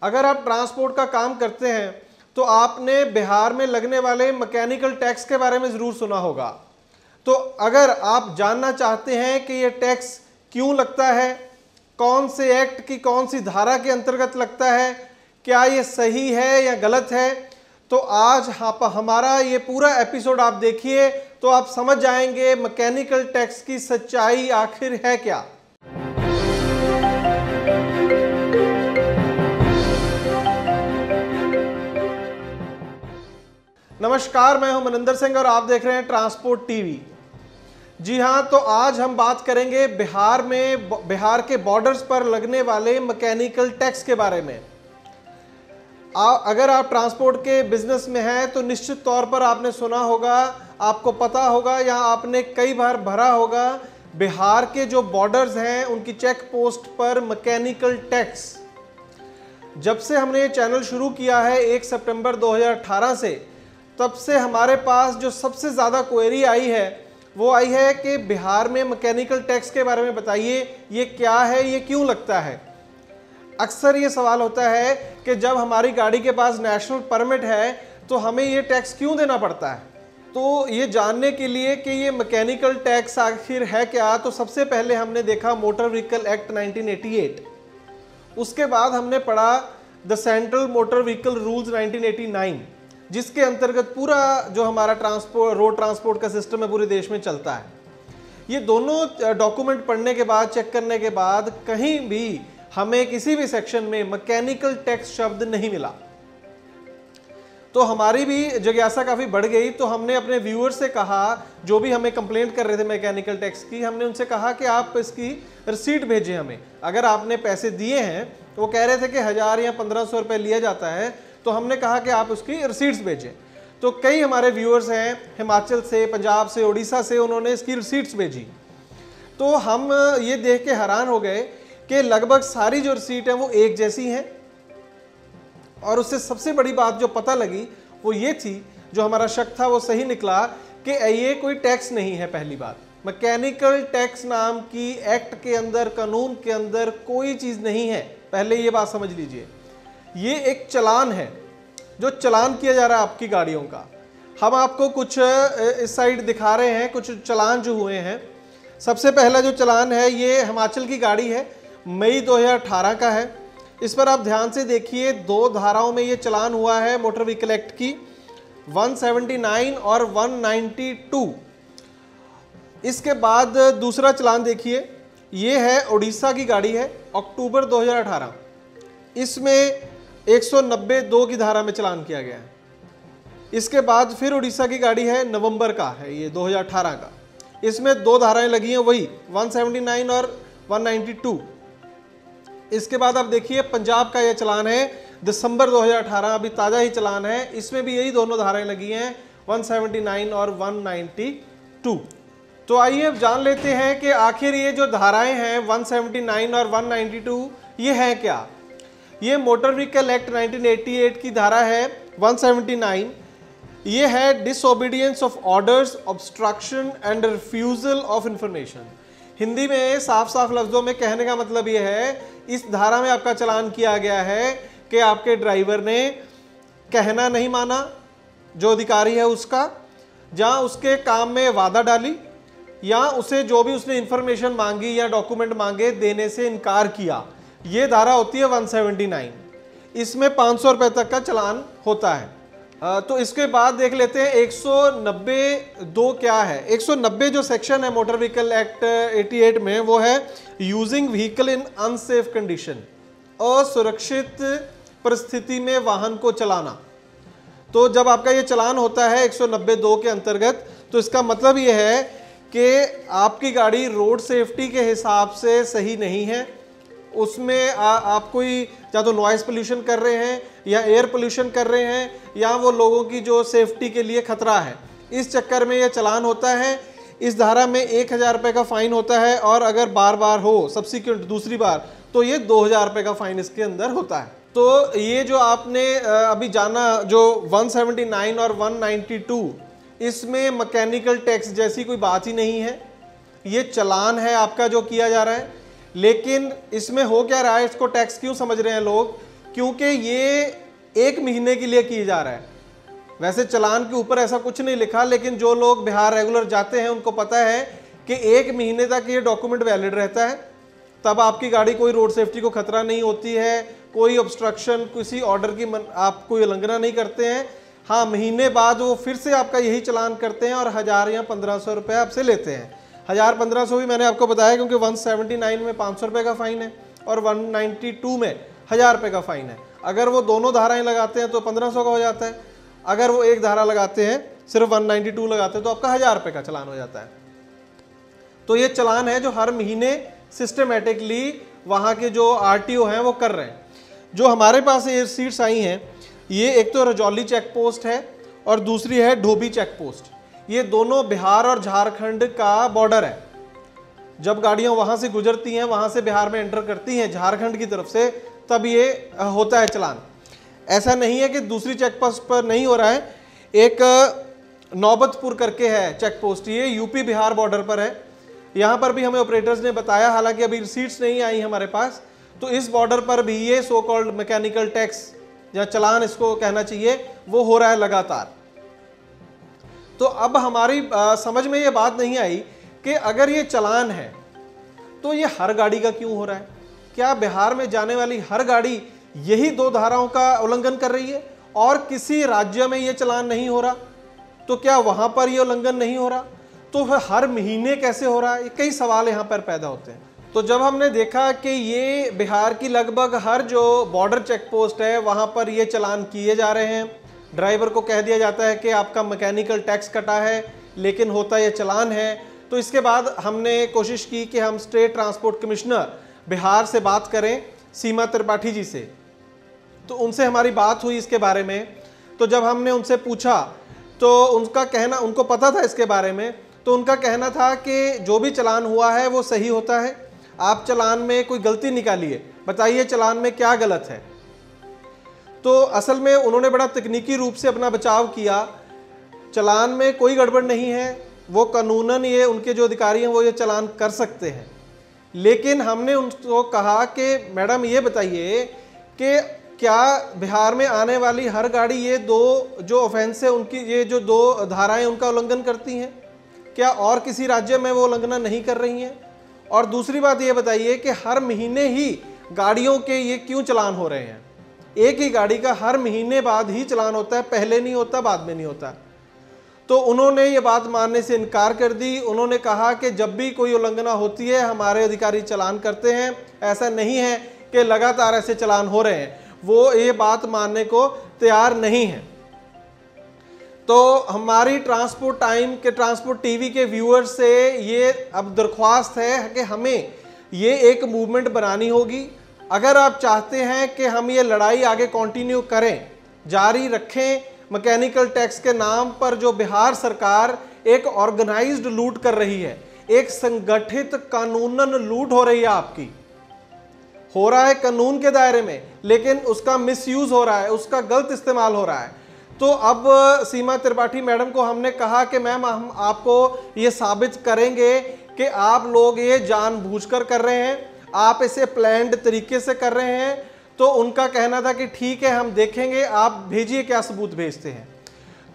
अगर आप ट्रांसपोर्ट का काम करते हैं तो आपने बिहार में लगने वाले मैकेनिकल टैक्स के बारे में ज़रूर सुना होगा। तो अगर आप जानना चाहते हैं कि ये टैक्स क्यों लगता है, कौन से एक्ट की कौन सी धारा के अंतर्गत लगता है, क्या ये सही है या गलत है, तो आज हमारा ये पूरा एपिसोड आप देखिए तो आप समझ जाएंगे मैकेनिकल टैक्स की सच्चाई आखिर है क्या। नमस्कार, मैं हूं मनिंदर सिंह और आप देख रहे हैं ट्रांसपोर्ट टीवी। जी हां, तो आज हम बात करेंगे बिहार के बॉर्डर्स पर लगने वाले मैकेनिकल टैक्स के बारे में। अगर आप ट्रांसपोर्ट के बिजनेस में हैं तो निश्चित तौर पर आपने सुना होगा, आपको पता होगा या आपने कई बार भरा होगा, बिहार के जो बॉर्डर्स हैं उनकी चेक पोस्ट पर मैकेनिकल टैक्स। जब से हमने ये चैनल शुरू किया है 1 सितंबर 2018 से, तब से हमारे पास जो सबसे ज़्यादा क्वेरी आई है वो आई है कि बिहार में मैकेनिकल टैक्स के बारे में बताइए, ये क्या है, ये क्यों लगता है। अक्सर ये सवाल होता है कि जब हमारी गाड़ी के पास नेशनल परमिट है तो हमें ये टैक्स क्यों देना पड़ता है। तो ये जानने के लिए कि ये मैकेनिकल टैक्स आखिर है क्या, तो सबसे पहले हमने देखा मोटर व्हीकल एक्ट 1988, उसके बाद हमने पढ़ा the central motor vehicle rules 1989, जिसके अंतर्गत पूरा जो हमारा रोड ट्रांसपोर्ट का सिस्टम है पूरे देश में चलता है। ये दोनों डॉक्यूमेंट पढ़ने के बाद, चेक करने के बाद कहीं भी हमें किसी भी सेक्शन में मैकेनिकल टैक्स शब्द नहीं मिला। तो हमारी भी जिज्ञासा काफ़ी बढ़ गई। तो हमने अपने व्यूअर्स से कहा, जो भी हमें कंप्लेंट कर रहे थे मैकेनिकल टैक्स की, हमने उनसे कहा कि आप इसकी रिसीट भेजें हमें। अगर आपने पैसे दिए हैं, तो वो कह रहे थे कि 1000 या 1500 रुपये लिया जाता है, तो हमने कहा कि आप उसकी रिसीट्स भेजें। तो कई हमारे व्यूअर्स हैं हिमाचल से, पंजाब से, उड़ीसा से, उन्होंने इसकी रिसीट्स भेजी। तो हम ये देख के हैरान हो गए कि लगभग सारी जो रिसीट है वो एक जैसी हैं। और उससे सबसे बड़ी बात जो पता लगी वो ये थी, जो हमारा शक था वो सही निकला, कि ये कोई टैक्स नहीं है। पहली बात, मैकेनिकल टैक्स नाम की एक्ट के अंदर, कानून के अंदर कोई चीज़ नहीं है। पहले ये बात समझ लीजिए, ये एक चालान है जो चालान किया जा रहा है आपकी गाड़ियों का। हम आपको कुछ इस साइड दिखा रहे हैं, कुछ चालान जो हुए हैं। सबसे पहला जो चालान है ये हिमाचल की गाड़ी है, मई 2018 का है। इस पर आप ध्यान से देखिए, 2 धाराओं में ये चालान हुआ है मोटर व्हीकल एक्ट की, 179 और 192। इसके बाद दूसरा चालान देखिए, ये है उड़ीसा की गाड़ी है, अक्टूबर 2018। इसमें 190(2) की धारा में चालान किया गया है। इसके बाद फिर उड़ीसा की गाड़ी है, नवंबर का है ये 2018 का। इसमें 2 धाराएं लगी हैं, वही 179 और 192। इसके बाद आप देखिए पंजाब का ये चालान है, दिसंबर 2018, अभी ताज़ा ही चालान है। इसमें भी यही दोनों धाराएं लगी हैं, 179 और 192। तो आइए अब जान लेते हैं कि आखिर ये जो धाराएं हैं 179 और 192 ये हैं क्या। ये मोटर व्हीकल एक्ट 1988 की धारा है 179। ये है disobedience of orders, obstruction and refusal of information. Hindi में साफ साफ लफ्जों में कहने का मतलब ये है, इस धारा में आपका चालान किया गया है कि आपके ड्राइवर ने कहना नहीं माना जो अधिकारी है उसका, जहाँ उसके काम में वादा डाली, या उसे जो भी उसने इंफॉर्मेशन मांगी या डॉक्यूमेंट मांगे देने से इनकार किया। ये धारा होती है 179। इसमें 500 रुपये तक का चालान होता है। तो इसके बाद देख लेते हैं 190(2) क्या है। 190 जो सेक्शन है मोटर व्हीकल एक्ट 88 में, वो है using vehicle in unsafe condition, असुरक्षित परिस्थिति में वाहन को चलाना। तो जब आपका ये चालान होता है 190(2) के अंतर्गत, तो इसका मतलब ये है कि आपकी गाड़ी रोड सेफ्टी के हिसाब से सही नहीं है। उसमें आप कोई या तो नॉइस पोल्यूशन कर रहे हैं, या एयर पोल्यूशन कर रहे हैं, या वो लोगों की जो सेफ्टी के लिए खतरा है। इस चक्कर में ये चालान होता है। इस धारा में 1000 रुपये का फाइन होता है, और अगर बार बार हो सब्सिक्वेंट दूसरी बार, तो ये 2000 रुपये का फाइन इसके अंदर होता है। तो ये जो आपने अभी जाना, जो 179 और 192, इसमें मैकेनिकल टैक्स जैसी कोई बात ही नहीं है। ये चालान है आपका जो किया जा रहा है। लेकिन इसमें हो क्या रहा है, इसको टैक्स क्यों समझ रहे हैं लोग, क्योंकि ये 1 महीने के लिए किया जा रहा है। वैसे चालान के ऊपर ऐसा कुछ नहीं लिखा, लेकिन जो लोग बिहार रेगुलर जाते हैं उनको पता है कि 1 महीने तक ये डॉक्यूमेंट वैलिड रहता है। तब आपकी गाड़ी कोई रोड सेफ्टी को खतरा नहीं होती है, कोई ऑब्स्ट्रक्शन, किसी ऑर्डर की आप कोई उल्लंघना नहीं करते हैं। हाँ, महीने बाद वो फिर से आपका यही चालान करते हैं और 1000 या 1500 रुपये आपसे लेते हैं। 1000-1500 भी मैंने आपको बताया क्योंकि 179 में 500 रुपये का फ़ाइन है और 192 में 1000 रुपये का फ़ाइन है। अगर वो दोनों धाराएं लगाते हैं तो 1500 का हो जाता है। अगर वो एक धारा लगाते हैं, सिर्फ 192 लगाते हैं, तो आपका 1000 रुपये का चालान हो जाता है। तो ये चालान है जो हर महीने सिस्टमेटिकली वहाँ के जो RTO हैं वो कर रहे हैं। जो हमारे पास ये रिसीट्स आई हैं, ये एक तो रजौली चेक पोस्ट है और दूसरी है ढोबी चेक पोस्ट। ये दोनों बिहार और झारखंड का बॉर्डर है। जब गाड़ियाँ वहाँ से गुजरती हैं, वहाँ से बिहार में एंटर करती हैं झारखंड की तरफ से, तब ये होता है चालान। ऐसा नहीं है कि दूसरी चेक पोस्ट पर नहीं हो रहा है। एक नौबतपुर करके है चेक पोस्ट, ये यूपी बिहार बॉर्डर पर है। यहाँ पर भी हमें ऑपरेटर्स ने बताया, हालांकि अभी रिसीट्स नहीं आई हमारे पास, तो इस बॉर्डर पर भी ये सो कॉल्ड मैकेनिकल टैक्स या चालान इसको कहना चाहिए, वो हो रहा है लगातार। तो अब हमारी समझ में ये बात नहीं आई कि अगर ये चालान है तो ये हर गाड़ी का क्यों हो रहा है? क्या बिहार में जाने वाली हर गाड़ी यही 2 धाराओं का उल्लंघन कर रही है और किसी राज्य में ये चालान नहीं हो रहा? तो क्या वहां पर ये उल्लंघन नहीं हो रहा? तो हर महीने कैसे हो रहा है? कई सवाल यहाँ पर पैदा होते हैं। तो जब हमने देखा कि ये बिहार की लगभग हर जो बॉर्डर चेक पोस्ट है वहाँ पर ये चालान किए जा रहे हैं, ड्राइवर को कह दिया जाता है कि आपका मैकेनिकल टैक्स कटा है, लेकिन होता ये चालान है। तो इसके बाद हमने कोशिश की कि हम स्टेट ट्रांसपोर्ट कमिश्नर बिहार से बात करें, सीमा त्रिपाठी जी से। तो उनसे हमारी बात हुई इसके बारे में। तो जब हमने उनसे पूछा तो उनका कहना, उनको पता था इसके बारे में, तो उनका कहना था कि जो भी चालान हुआ है वो सही होता है। आप चालान में कोई गलती निकालिए, बताइए चालान में क्या गलत है। तो असल में उन्होंने बड़ा तकनीकी रूप से अपना बचाव किया। चालान में कोई गड़बड़ नहीं है, वो कानूनन ये उनके जो अधिकारी हैं वो ये चालान कर सकते हैं। लेकिन हमने उनको कहा कि मैडम ये बताइए कि क्या बिहार में आने वाली हर गाड़ी ये 2 जो ऑफेंस है उनकी, ये जो 2 धाराएं उनका उल्लंघन करती हैं? क्या और किसी राज्य में वो उल्लंघना नहीं कर रही हैं? और दूसरी बात ये बताइए कि हर महीने ही गाड़ियों के ये क्यों चालान हो रहे हैं? एक ही गाड़ी का हर महीने बाद ही चालान होता है, पहले नहीं होता, बाद में नहीं होता। तो उन्होंने ये बात मानने से इनकार कर दी। उन्होंने कहा कि जब भी कोई उल्लंघना होती है हमारे अधिकारी चालान करते हैं, ऐसा नहीं है कि लगातार ऐसे चालान हो रहे हैं। वो ये बात मानने को तैयार नहीं है। तो हमारी ट्रांसपोर्ट टाइम के, ट्रांसपोर्ट टीवी के व्यूअर्स से ये अब दरख्वास्त है कि हमें ये एक मूवमेंट बनानी होगी। अगर आप चाहते हैं कि हम ये लड़ाई आगे कंटिन्यू करें, जारी रखें, मैकेनिकल टैक्स के नाम पर जो बिहार सरकार एक ऑर्गेनाइज्ड लूट कर रही है, एक संगठित कानूनन लूट हो रही है, आपकी हो रहा है कानून के दायरे में, लेकिन उसका मिसयूज हो रहा है, उसका गलत इस्तेमाल हो रहा है। तो अब सीमा त्रिपाठी मैडम को हमने कहा कि मैम हम आपको ये साबित करेंगे कि आप लोग ये जानबूझकर कर रहे हैं, आप इसे प्लान्ड तरीके से कर रहे हैं। तो उनका कहना था कि ठीक है हम देखेंगे, आप भेजिए क्या सबूत भेजते हैं।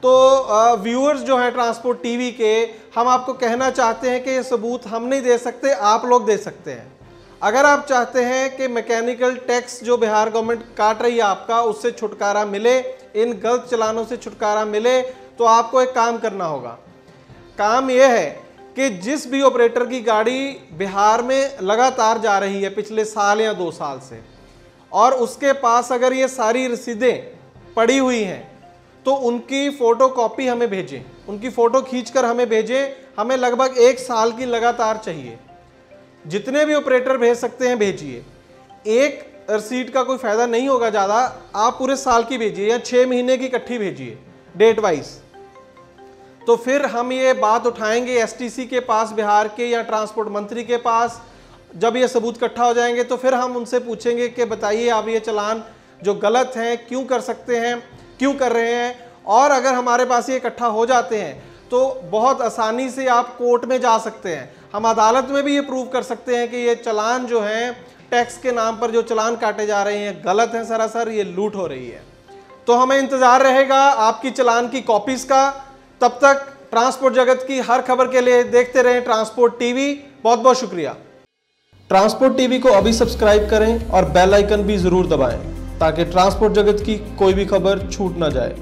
तो व्यूअर्स जो हैं ट्रांसपोर्ट टीवी के, हम आपको कहना चाहते हैं कि ये सबूत हम नहीं दे सकते, आप लोग दे सकते हैं। अगर आप चाहते हैं कि मैकेनिकल टैक्स जो बिहार गवर्नमेंट काट रही है आपका, उससे छुटकारा मिले, इन गलत चालानों से छुटकारा मिले, तो आपको एक काम करना होगा। काम यह है कि जिस भी ऑपरेटर की गाड़ी बिहार में लगातार जा रही है पिछले साल या 2 साल से, और उसके पास अगर ये सारी रसीदें पड़ी हुई हैं, तो उनकी फ़ोटो कॉपी हमें भेजें, उनकी फ़ोटो खींचकर हमें भेजें। हमें लगभग 1 साल की लगातार चाहिए। जितने भी ऑपरेटर भेज सकते हैं भेजिए। एक रसीद का कोई फ़ायदा नहीं होगा ज़्यादा, आप पूरे साल की भेजिए या 6 महीने की इकट्ठी भेजिए डेट वाइज। तो फिर हम ये बात उठाएंगे एसटीसी के पास बिहार के, या ट्रांसपोर्ट मंत्री के पास। जब ये सबूत इकट्ठा हो जाएंगे तो फिर हम उनसे पूछेंगे कि बताइए आप ये चालान जो गलत हैं क्यों कर सकते हैं, क्यों कर रहे हैं। और अगर हमारे पास ये इकट्ठा हो जाते हैं तो बहुत आसानी से आप कोर्ट में जा सकते हैं, हम अदालत में भी ये प्रूव कर सकते हैं कि ये चालान जो हैं टैक्स के नाम पर जो चालान काटे जा रहे हैं गलत है सरासर, ये लूट हो रही है। तो हमें इंतजार रहेगा आपकी चालान की कॉपीज का। तब तक ट्रांसपोर्ट जगत की हर खबर के लिए देखते रहें ट्रांसपोर्ट टीवी। बहुत बहुत शुक्रिया। ट्रांसपोर्ट टीवी को अभी सब्सक्राइब करें और बेल आइकन भी जरूर दबाएं ताकि ट्रांसपोर्ट जगत की कोई भी खबर छूट ना जाए।